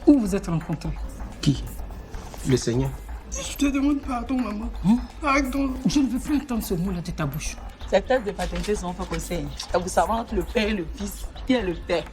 Où vous êtes rencontrés? Qui? Le Seigneur. Je te demande pardon, maman. Pardon. Je ne veux plus entendre ce mot-là de ta bouche. Ces tests de paternité sont faits au Seigneur. Vous savez entre le père et le fils, qui est le père?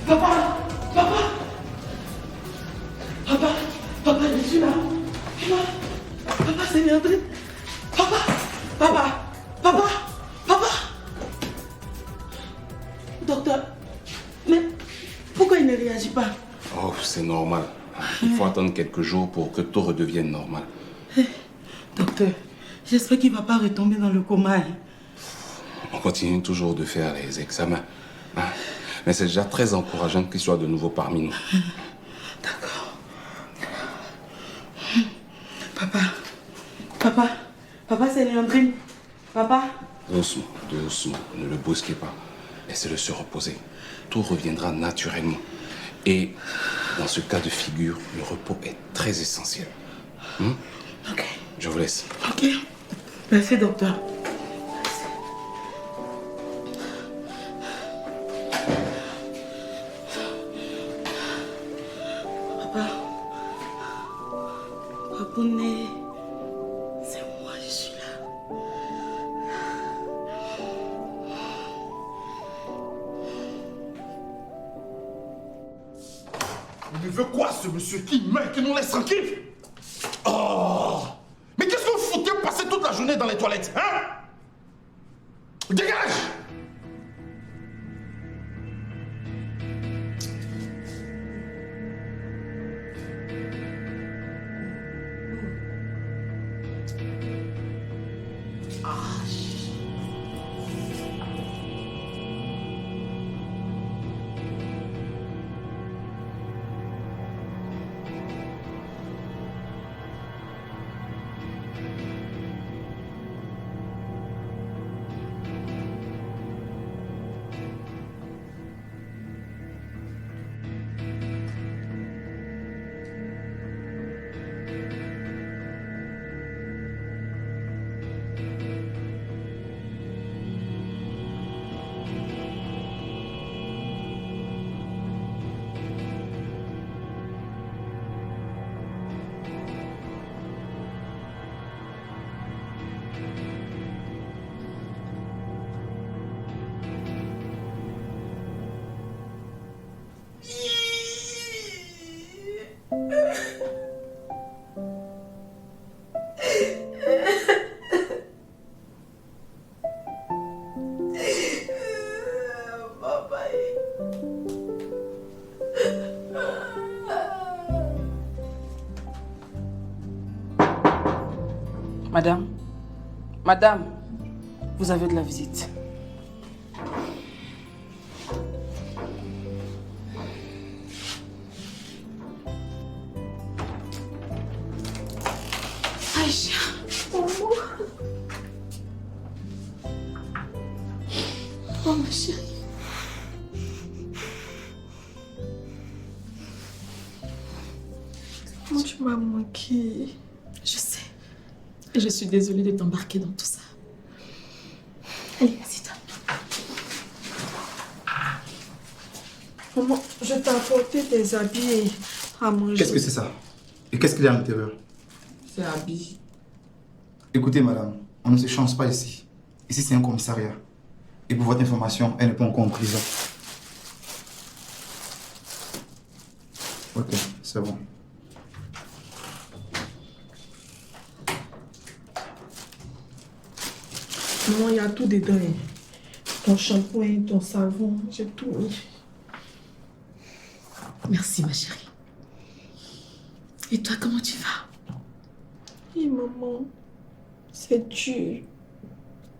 Papa! Papa! Papa! Papa, je suis là! Papa! Papa, c'est Léandrine! Papa! Papa! Papa! Papa! Docteur, mais pourquoi il ne réagit pas? Oh, c'est normal. Il faut attendre quelques jours pour que tout redevienne normal. Docteur, j'espère qu'il ne va pas retomber dans le coma. On continue toujours de faire les examens. Mais c'est déjà très encourageant qu'il soit de nouveau parmi nous. D'accord. Papa. Papa. Papa, c'est Léandrine. Papa. Doucement, doucement. Ne le brusquez pas. Laissez-le se reposer. Tout reviendra naturellement. Et dans ce cas de figure, le repos est très essentiel. Ok. Je vous laisse. Ok. Merci, docteur. Papa. Papounet. C'est moi, je suis là. Il veut quoi, ce monsieur qui meurt, qui nous laisse tranquille? Oh! Mais qu'est-ce que vous foutez passer toute la journée dans les toilettes, hein? Dégage! Madame, madame, vous avez de la visite. Aïcha. Oh, ma chérie. Comment tu m'as manqué? Je sais. Et je suis désolée de t'embarquer dans tout ça. Allez, assieds-toi. Maman, je t'ai apporté des habits et à manger. Qu'est-ce que c'est ça? Et qu'est-ce qu'il y a à l'intérieur? C'est habits. Écoutez, madame, on ne se change pas ici. Ici, c'est un commissariat. Et pour votre information, elle n'est pas encore en prison. Ok, c'est bon. Maman, il y a tout dedans. Hein. Ton shampoing, ton savon, j'ai tout mis. Merci, ma chérie. Et toi, comment tu vas? Oui, maman. C'est dur.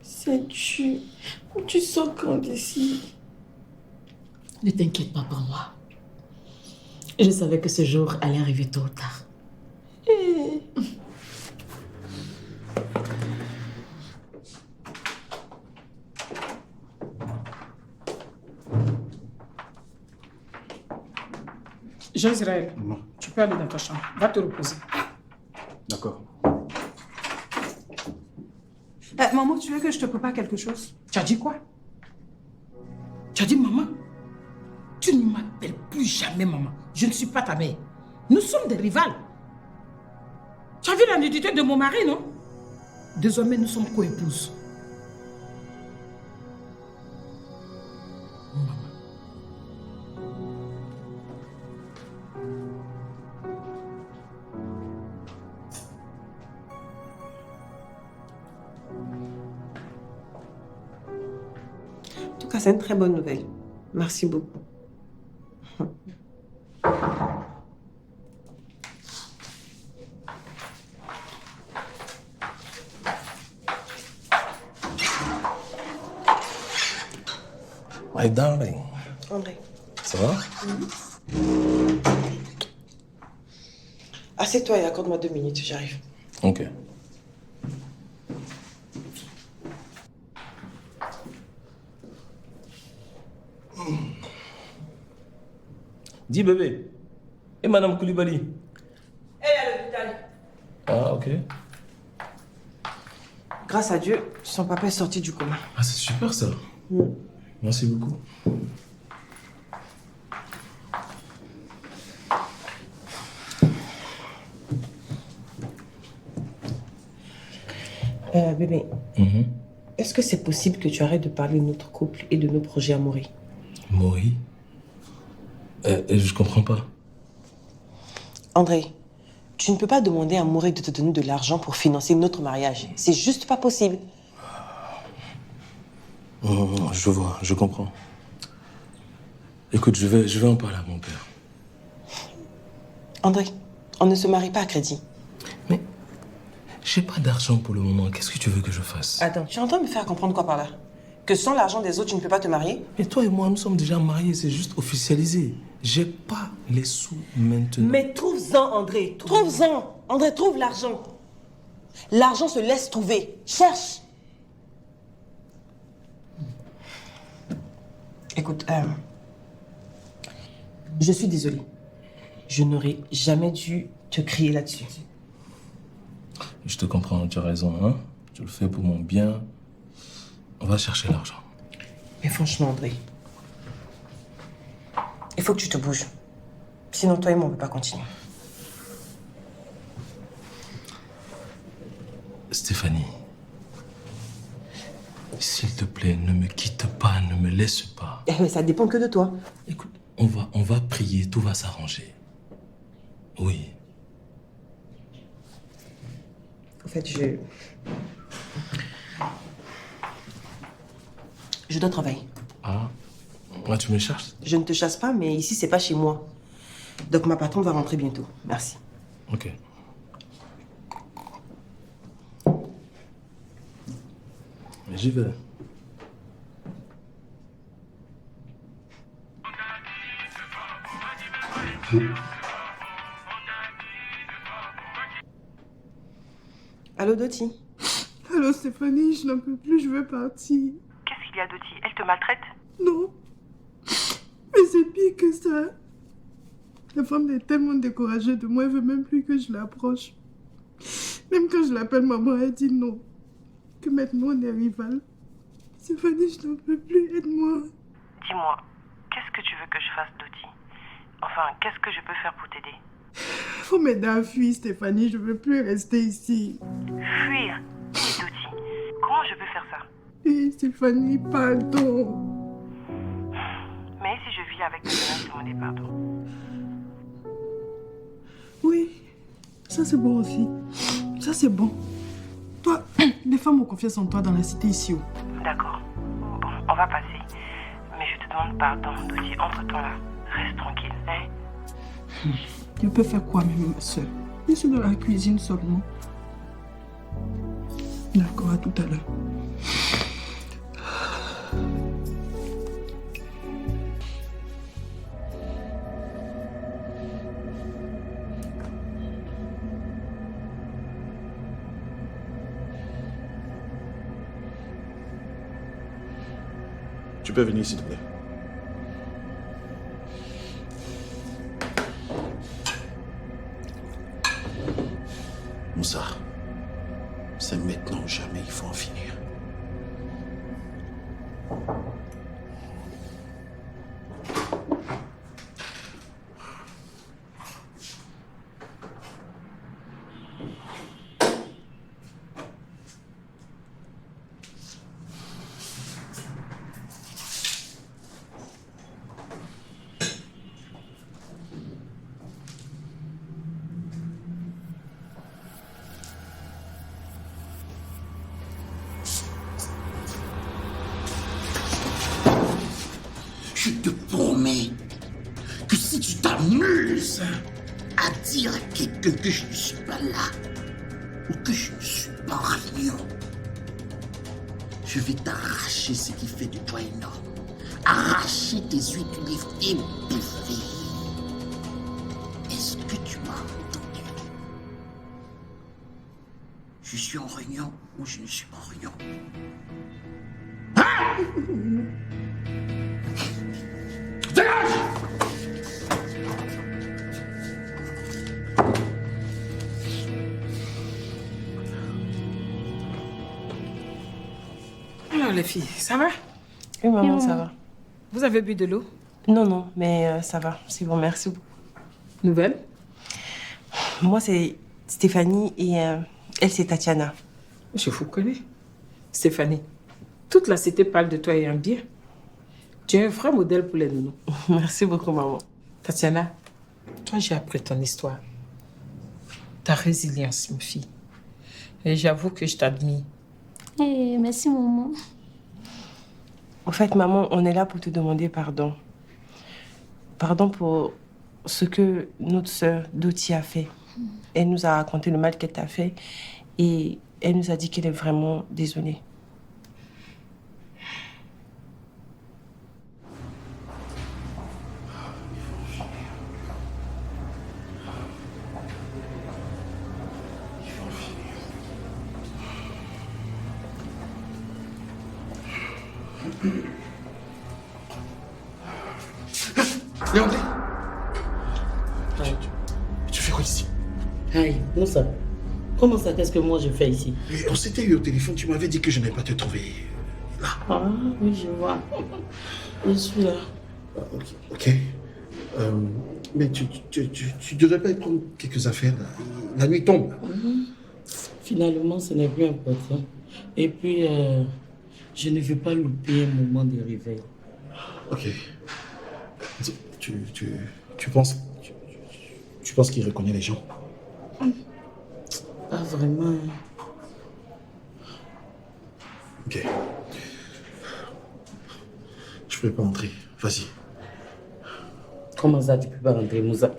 C'est dur. Où tu sors quand d'ici? Ne t'inquiète pas pour moi. Je savais que ce jour allait arriver tôt ou tard. Jean-Israël, Non. tu peux aller dans ta chambre. Va te reposer. D'accord. Maman, tu veux que je te prépare quelque chose? Tu as dit quoi? Tu as dit maman? Tu ne m'appelles plus jamais maman. Je ne suis pas ta mère. Nous sommes des rivales. Tu as vu la nudité de mon mari, non? Désormais, nous sommes co-épouses. En tout cas, c'est une très bonne nouvelle. Merci beaucoup. My darling. André. Ça va? Assieds-toi et accorde-moi 2 minutes, j'arrive. Ok. Dis bébé. Et Madame Koulibaly? Elle est à l'hôpital. Ah, ok. Grâce à Dieu, son papa est sorti du coma. Ah, c'est super ça. Merci beaucoup. Bébé, est-ce que c'est possible que tu arrêtes de parler de notre couple et de nos projets amoureux? Maury? Je comprends pas. André, tu ne peux pas demander à Maury de te donner de l'argent pour financer notre mariage. C'est juste pas possible. Je vois, je comprends. Écoute, je vais en parler à mon père. André, on ne se marie pas à crédit. Mais j'ai pas d'argent pour le moment. Qu'est-ce que tu veux que je fasse? Attends, tu es en train de me faire comprendre quoi par là? Que sans l'argent des autres, tu ne peux pas te marier? Mais toi et moi, nous sommes déjà mariés. C'est juste officialisé. J'ai pas les sous maintenant. Mais trouve-en, André. Trouve-en. André, trouve l'argent. L'argent se laisse trouver. Cherche. Écoute, je suis désolée. Je n'aurais jamais dû te crier là-dessus. Je te comprends, tu as raison. Hein? Tu le fais pour mon bien. On va chercher l'argent. Mais franchement, André, il faut que tu te bouges. Sinon, toi et moi, on ne peut pas continuer. Stéphanie, s'il te plaît, ne me quitte pas, ne me laisse pas. Mais ça dépend que de toi. Écoute, on va prier, tout va s'arranger. Oui. En fait, je dois travailler. Ah, moi tu me cherches? Je ne te chasse pas, mais ici, c'est pas chez moi. Donc, ma patronne va rentrer bientôt. Merci. Ok. J'y vais. Allô, Doti? Allô Stéphanie, je n'en peux plus, je veux partir. Qu'est-ce qu'il y a, Doti? Elle te maltraite? Non. Mais c'est pire que ça. La femme est tellement découragée de moi, elle veut même plus que je l'approche. Même quand je l'appelle maman, elle dit non. Que maintenant on est rivales. Stéphanie, je n'en peux plus, aide-moi. Dis-moi, qu'est-ce que tu veux que je fasse, Doti? Enfin, qu'est-ce que je peux faire pour t'aider? Faut m'aider à fuir, Stéphanie. Je veux plus rester ici. Fuir? Doti, comment je peux faire ça? Stéphanie, pardon. Mais si je vis avec Tatiana, demander pardon. Oui, ça c'est bon aussi. Ça c'est bon. Toi, les femmes ont confiance en toi dans la cité ici. D'accord. Bon, on va passer. Mais je te demande pardon, Doti. Entre-temps là, reste tranquille, hein? Je peux faire quoi même, ma soeur? Je suis dans la cuisine seulement. D'accord, à tout à l'heure. Tu peux venir, s'il te plaît. Moussa, c'est maintenant ou jamais, il faut en finir. Je te promets que si tu t'amuses à dire à quelqu'un que je ne suis pas là ou que je ne suis pas en réunion, je vais t'arracher ce qui fait de toi un homme. Arracher tes huîtres et bouffer. Est-ce que tu m'as entendu? Je suis en réunion ou je ne suis pas en réunion? Alors les filles, ça va? Oui, maman, ça va. Vous avez bu de l'eau? Non, non, mais ça va. C'est bon, merci beaucoup. Nouvelle? Moi, c'est Stéphanie et elle, c'est Tatiana. Je vous connais. Stéphanie, toute la cité parle de toi et en bien. Tu es un vrai modèle pour les nounous. Merci beaucoup, maman. Tatiana, toi, j'ai appris ton histoire. Ta résilience, ma fille. Et j'avoue que je t'admire. Hey, merci, maman. En fait, maman, on est là pour te demander pardon. Pardon pour ce que notre sœur Doti a fait. Elle nous a raconté le mal qu'elle t'a fait et elle nous a dit qu'elle est vraiment désolée. Léandre, tu fais quoi ici? Aïe, Moussa, comment ça, qu'est-ce que moi je fais ici? On s'était eu au téléphone, tu m'avais dit que je n'allais pas te trouver là. Ah oui, je vois. Je suis là. Ok. Mais tu devrais pas prendre quelques affaires là. La nuit tombe. Finalement, ce n'est plus important. Et puis, je ne veux pas louper un moment de réveil. Ok. Tu penses qu'il reconnaît les gens? Pas vraiment. Ok. Je peux pas entrer. Vas-y. Comment ça, tu peux pas rentrer, Moussa?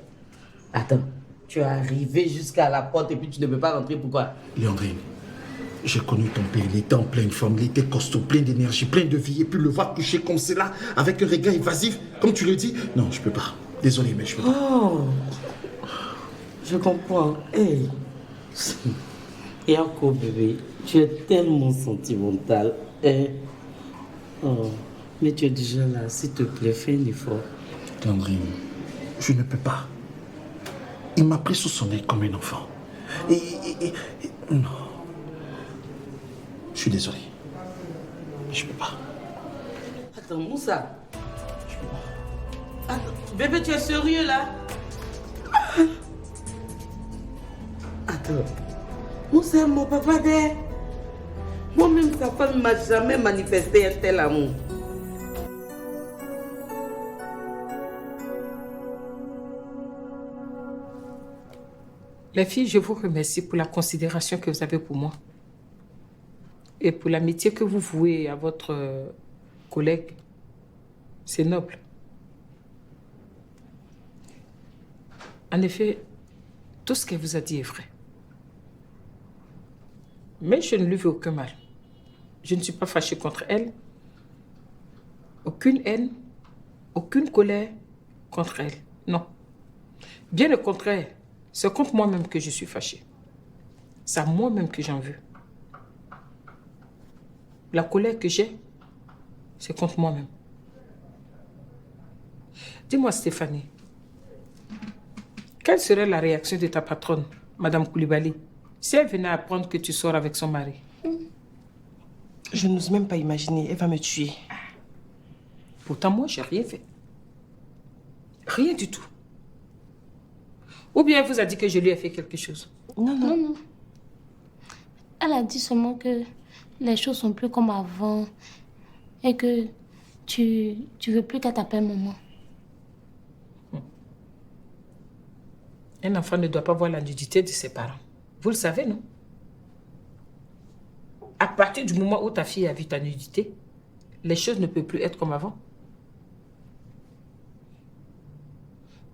Attends, tu es arrivé jusqu'à la porte et puis tu ne peux pas rentrer, pourquoi? Léandrine, j'ai connu ton père, il était en pleine forme, il était costaud, plein d'énergie, plein de vie, et puis le voir coucher comme cela, avec un regard évasif, comme tu le dis, non, je peux pas. Désolé, mais je peux pas. Oh, je comprends. Hey. Yako, bébé, tu es tellement sentimental. Hein? Oh, mais tu es déjà là, s'il te plaît, fais un effort. Léandrine, je ne peux pas. Il m'a pris sous son nez comme un enfant. Et non. Je suis désolé. Je peux pas. Attends, Moussa. Attends, bébé, tu es sérieux là? Attends. Où c'est mon papa d'air? Moi-même, sa femme ne m'a jamais manifesté un tel amour. Les filles, je vous remercie pour la considération que vous avez pour moi et pour l'amitié que vous vouez à votre collègue. C'est noble. En effet, tout ce qu'elle vous a dit est vrai. Mais je ne lui veux aucun mal. Je ne suis pas fâchée contre elle. Aucune haine, aucune colère contre elle. Non. Bien le contraire, c'est contre moi-même que je suis fâchée. C'est à moi-même que j'en veux. La colère que j'ai, c'est contre moi-même. Dis-moi, Stéphanie, quelle serait la réaction de ta patronne, Madame Koulibaly, si elle venait apprendre que tu sors avec son mari? Je n'ose même pas imaginer. Elle va me tuer. Pourtant, moi, j'ai rien fait. Rien du tout. Ou bien elle vous a dit que je lui ai fait quelque chose? Non. Non. Elle a dit seulement que les choses sont plus comme avant et que tu veux plus qu'elle t'appelle maman. Un enfant ne doit pas voir la nudité de ses parents. Vous le savez, non? À partir du moment où ta fille a vu ta nudité, les choses ne peuvent plus être comme avant.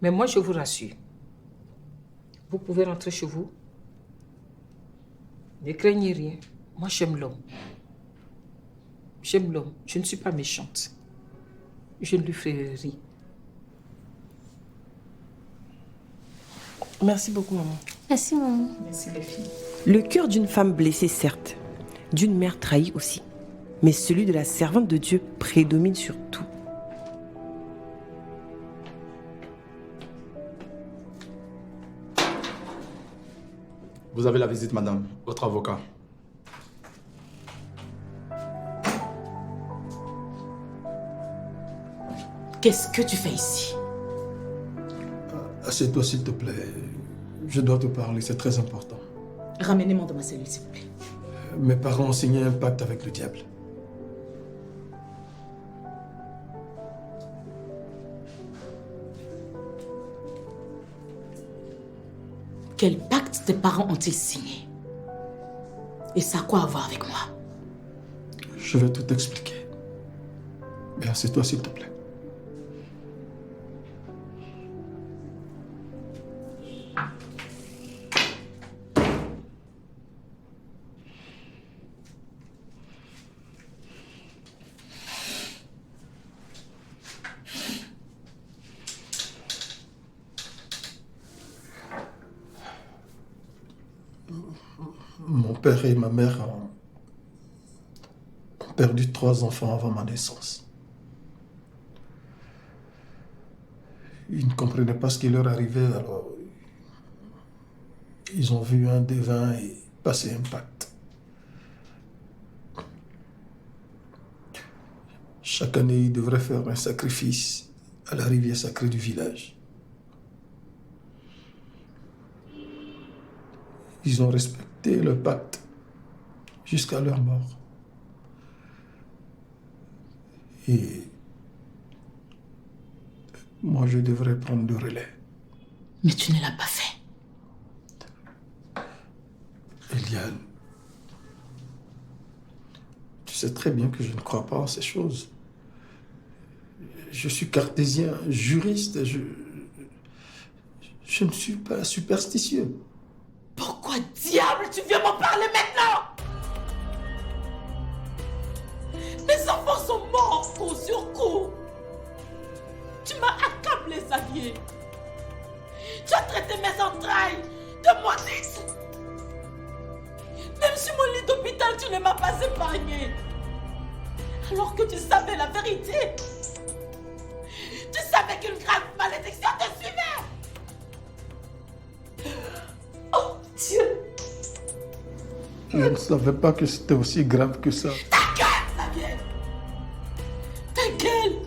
Mais moi, je vous rassure. Vous pouvez rentrer chez vous. Ne craignez rien. Moi, j'aime l'homme. J'aime l'homme. Je ne suis pas méchante. Je ne lui ferai rien. Merci beaucoup, maman. Merci, maman. Merci, les filles. Le cœur d'une femme blessée, certes, d'une mère trahie aussi, mais celui de la servante de Dieu prédomine sur tout. Vous avez la visite, madame, votre avocat. Qu'est-ce que tu fais ici? Assieds-toi, s'il te plaît. Je dois te parler, c'est très important. Ramenez-moi dans ma cellule, s'il vous plaît. Mes parents ont signé un pacte avec le diable. Quel pacte tes parents ont-ils signé? Et ça a quoi à voir avec moi? Je vais tout expliquer. Mais assieds-toi, s'il te plaît. Mon père et ma mère ont perdu 3 enfants avant ma naissance. Ils ne comprenaient pas ce qui leur arrivait, alors ils ont vu un devin et passé un pacte. Chaque année, ils devraient faire un sacrifice à la rivière sacrée du village. Ils ont respecté le pacte jusqu'à leur mort. Et moi, je devrais prendre le relais. Mais tu ne l'as pas fait. Eliane, tu sais très bien que je ne crois pas en ces choses. Je suis cartésien, juriste, je ne suis pas superstitieux. Pourquoi diable tu viens m'en parler maintenant? Mes enfants sont morts coup sur coup. Tu m'as accablé, Xavier. Tu as traité mes entrailles de maudite. Même sur mon lit d'hôpital, tu ne m'as pas épargné. Alors que tu savais la vérité. Tu savais qu'une grave malédiction te suivait. Oh Dieu! Je ne savais pas que c'était aussi grave que ça. Ta gueule, Xavier! Ta gueule!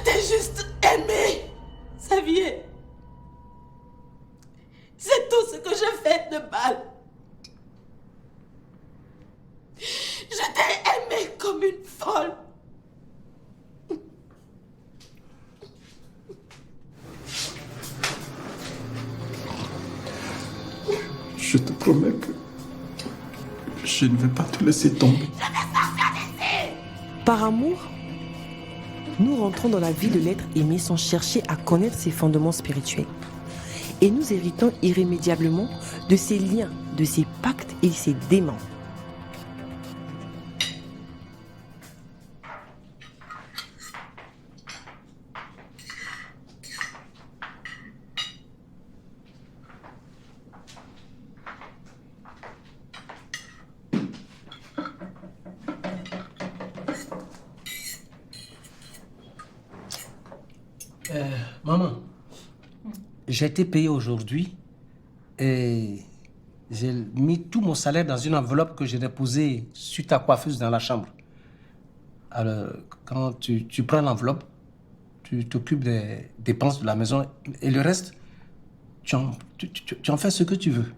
t'ai juste aimé, Xavier. C'est tout ce que je fais de mal. Je t'ai aimé comme une folle. Je te promets que je ne vais pas te laisser tomber. Par amour, nous rentrons dans la vie de l'être aimé sans chercher à connaître ses fondements spirituels. Et nous héritons irrémédiablement de ses liens, de ses pactes et ses démons. Maman, j'ai été payé aujourd'hui et j'ai mis tout mon salaire dans une enveloppe que j'ai déposée sur ta coiffeuse dans la chambre. Alors, quand tu prends l'enveloppe, tu t'occupes des dépenses de la maison et le reste, tu en fais ce que tu veux.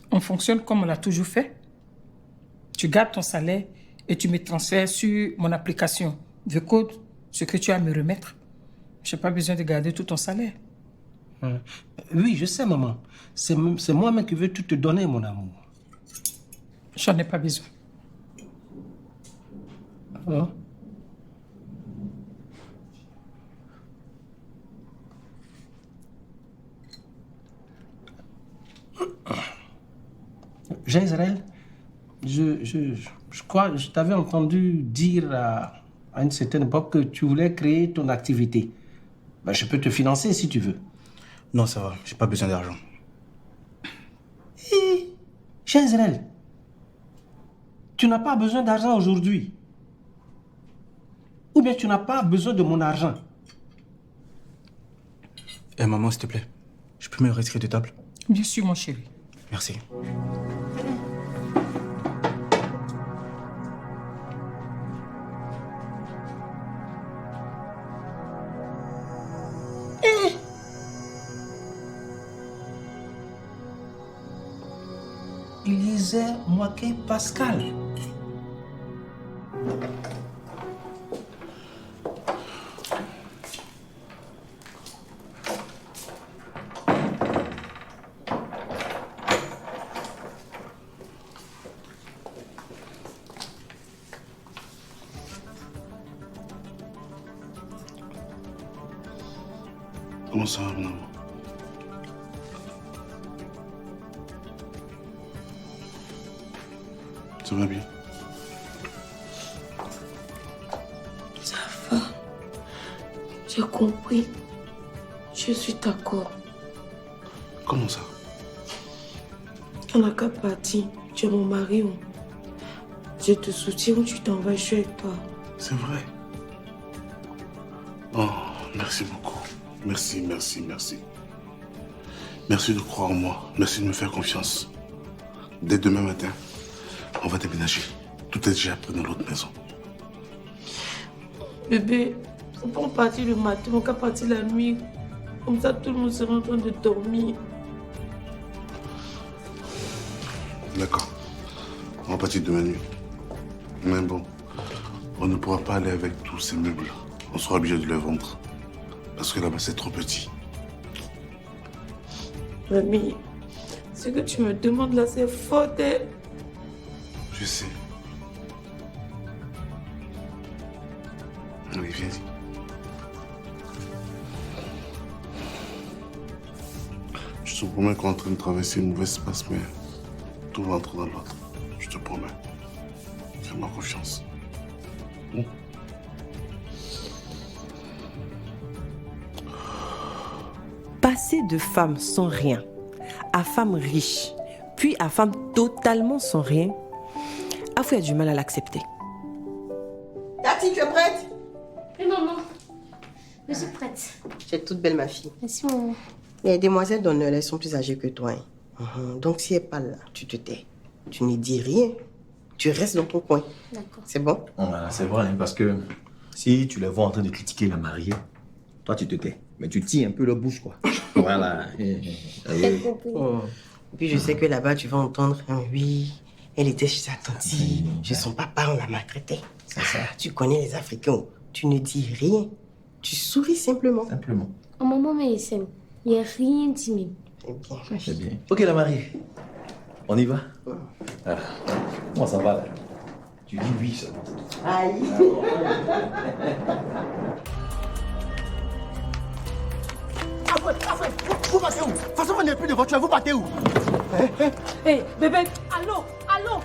On fonctionne comme on l'a toujours fait. Tu gardes ton salaire et tu me transfères sur mon application The Code ce que tu as à me remettre. Je n'ai pas besoin de garder tout ton salaire. Oui, je sais, maman. C'est moi-même qui veux tout te donner, mon amour. J'en ai pas besoin. Oh. Jean Israël, je crois que je t'avais entendu dire à une certaine époque que tu voulais créer ton activité. Ben, je peux te financer si tu veux. Non, ça va, j'ai pas besoin d'argent. Hé, Jean Israël, tu n'as pas besoin d'argent aujourd'hui. Ou bien tu n'as pas besoin de mon argent. Eh, maman, s'il te plaît, je peux me retirer de table? Bien sûr, mon chéri. Merci. Il disait Moquet Pascal. Comment ça va, mon amour? Ça va bien? Ça va. J'ai compris. Je suis d'accord. Comment ça? On n'a qu'à partir. Tu es mon mari. Je te soutiens où tu t'en vas, je suis avec toi. C'est vrai. Oh, merci beaucoup. Merci, merci, merci. Merci de croire en moi. Merci de me faire confiance. Dès demain matin, on va déménager. Tout est déjà prêt dans l'autre maison. Bébé, faut pas partir le matin, on va partir la nuit. Comme ça, tout le monde sera en train de dormir. D'accord. On va partir demain nuit. Mais bon, on ne pourra pas aller avec tous ces meubles. On sera obligé de les vendre. Parce que là-bas, c'est trop petit. Mamie, ce que tu me demandes là, c'est faute. Je sais. Oui, viens-y. Je te promets qu'on est en train de traverser une mauvaise passe, mais tout va entrer dans l'autre. Je te promets. Fais-moi confiance. Passer de femme sans rien à femme riche, puis à femme totalement sans rien, Afou a du mal à l'accepter. Tati, tu es prête? Oui, maman. Je suis prête. Tu es toute belle, ma fille. Merci, maman. Les demoiselles d'honneur, elles sont plus âgées que toi. Donc, si elle n'est pas là, tu te tais. Tu ne dis rien. Tu restes dans ton coin. D'accord. C'est bon? Voilà, c'est vrai, parce que Si tu les vois en train de critiquer la mariée, toi tu te tais. Mais tu tiens un peu leur bouche, quoi. Voilà. Et puis je sais que là-bas, tu vas entendre oui, elle était chez sa tante, chez son papa, on l'a maltraitée. C'est ça. Tu connais les Africains, tu ne dis rien. Tu souris simplement. Simplement. Oh, maman, mais il n'y a rien de timide. C'est bien. C'est bien. Ok, la mariée. On y va? Ah. Comment ça va, là? Tu dis oui seulement. Aïe. Vous partez où? De toute façon, vous n'avez plus de voiture, vous partez où? Hé, bébé, allô?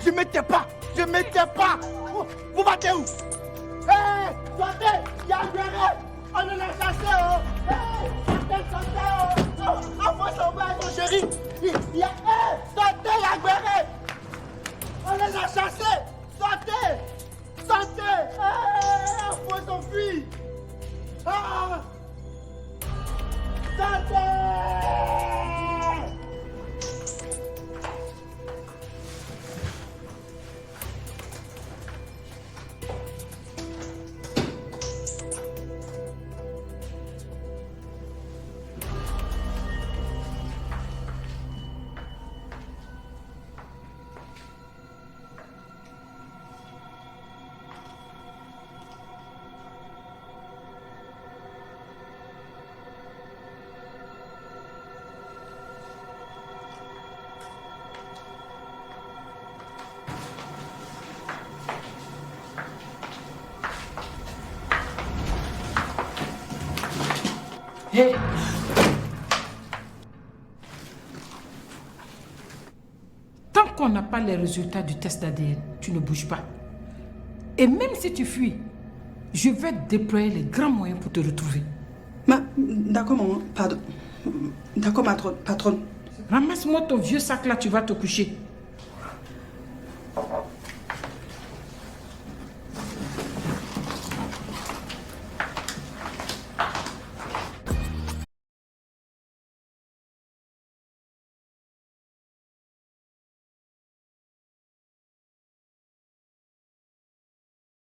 Je ne me tais pas! Vous partez où? Hé! Sortez! Il y a un guerrier! On l'a chassé, oh! Hé! Sortez, oh! Envoie son père, son chéri! Il y a... Hé! Sortez, il y a un guerrier! On l'a chassé! Sortez! Hé! Envoie son fils! Ah! Sortez! Hé! Tant qu'on n'a pas les résultats du test d'ADN, tu ne bouges pas. Et même si tu fuis, je vais déployer les grands moyens pour te retrouver. D'accord, maman. Pardon. D'accord, patronne. Ramasse-moi ton vieux sac là, tu vas te coucher.